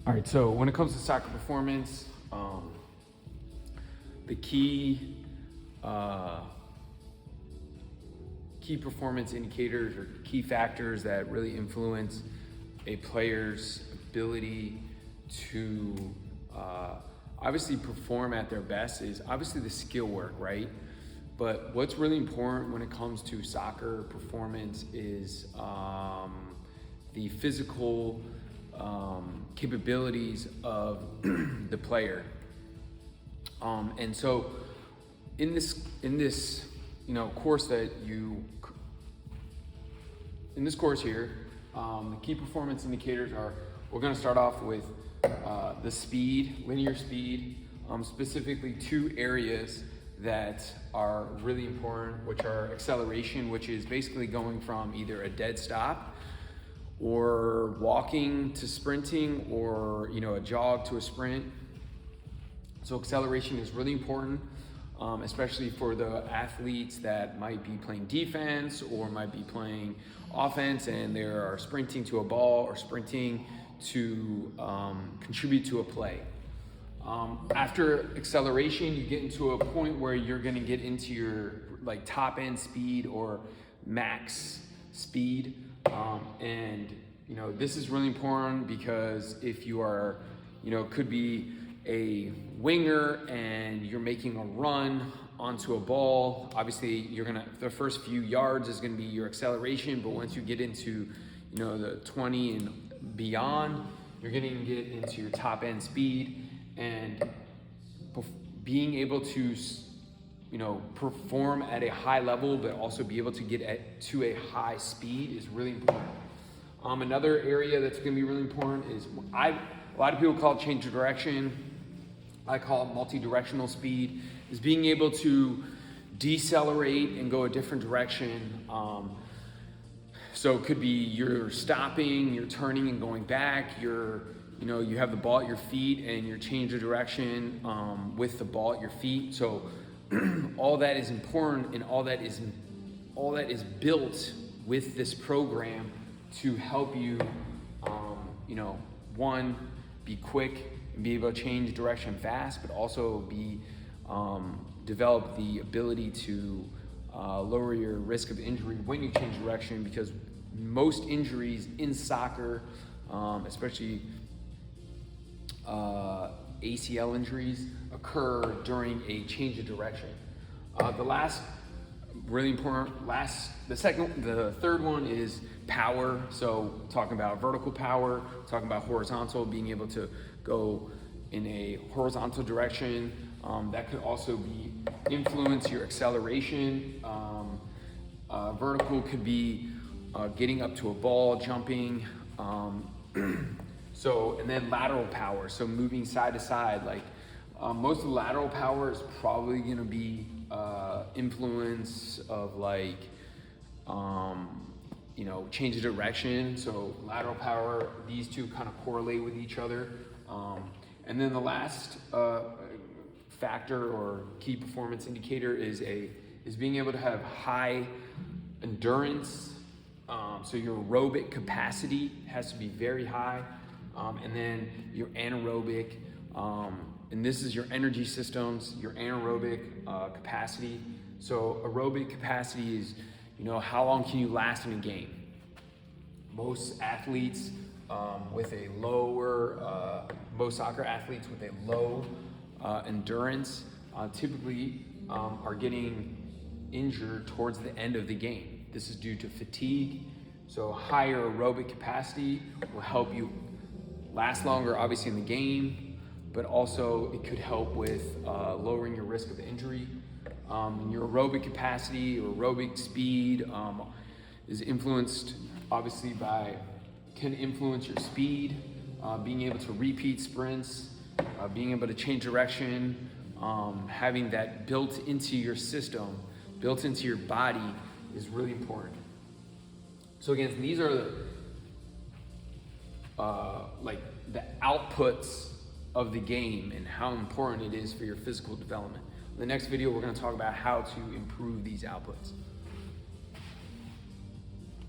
All right, so when it comes to soccer performance, the key performance indicators or key factors that really influence a player's ability to obviously perform at their best is obviously the skill work, right? But what's really important when it comes to soccer performance is the physical capabilities of the player. And so in this course in this course here, the key performance indicators are, we're going to start off with the speed, linear speed, specifically two areas that are really important, which are acceleration, which is basically going from either a dead stop or walking to sprinting, or a jog to a sprint. So acceleration is really important, especially for the athletes that might be playing defense or might be playing offense and they are sprinting to a ball or sprinting to contribute to a play. After acceleration, you get into a point where you're going to get into your top end speed or max speed. And this is really important because if you are, could be a winger and you're making a run onto a ball, obviously the first few yards is gonna be your acceleration, but once you get into, the 20 and beyond, you're gonna get into your top end speed, and being able to perform at a high level, but also be able to get to a high speed is really important. Another area that's going to be really important is a lot of people call it change of direction. I call it multi-directional speed. Is being able to decelerate and go a different direction. So it could be you're stopping, you're turning and going back. You have the ball at your feet and you're change of direction with the ball at your feet. So all that is important, and all that is built with this program to help you, one, be quick and be able to change direction fast, but also develop the ability to lower your risk of injury when you change direction, because most injuries in soccer, especially ACL injuries, occur during a change of direction. The third one is power. So talking about vertical power, talking about horizontal, being able to go in a horizontal direction. That could also influence your acceleration. Vertical could be getting up to a ball, jumping. And then lateral power, so moving side to side. Most of the lateral power is probably going to be influence of change of direction. So lateral power, these two kind of correlate with each other. And then the last factor or key performance indicator is being able to have high endurance. So your aerobic capacity has to be very high. And then your anaerobic, and this is your energy systems, your anaerobic capacity. So aerobic capacity is, how long can you last in a game? Most athletes most soccer athletes with a low endurance typically are getting injured towards the end of the game. This is due to fatigue. So higher aerobic capacity will help you last longer, obviously, in the game, but also it could help with lowering your risk of injury. Your aerobic capacity or aerobic speed is influenced, obviously, can influence your speed, being able to repeat sprints, being able to change direction, having that built into your system, built into your body is really important. So again, these are the outputs of the game and how important it is for your physical development. In the next video, we're going to talk about how to improve these outputs.